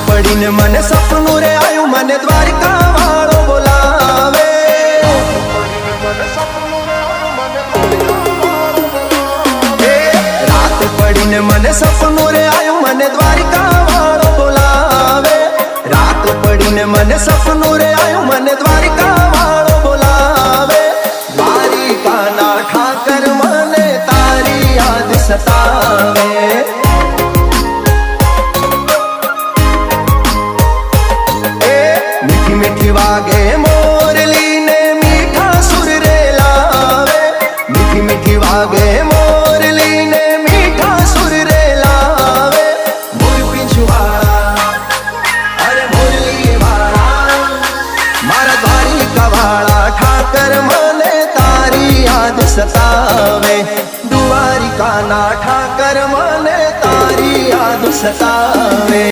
पड़ीने मने सपनू रे आयु मने द्वारिका वाळो बोलावे। रात पड़ीने मने सपनू रे आयु मने द्वारिका वाळो बोलावे। रात पड़ीने मने सपनू रे आयु मने द्वारिका वाळो बोलावे। द्वारिका ना ठाकर मने तारी याद सतावे। मीठी मीठी वागे मोरली ने मीठा सुर रे लावे। मीठी मीठी वागे मोरली ने मीठा सुर रे लावे। मोर पिछवाड़ा अरे मोरली वाड़ा मारा द्वारिका वाड़ा ठाकर मने तारी याद सतावे। द्वारिका ना ठाकर मने तारी याद सतावे।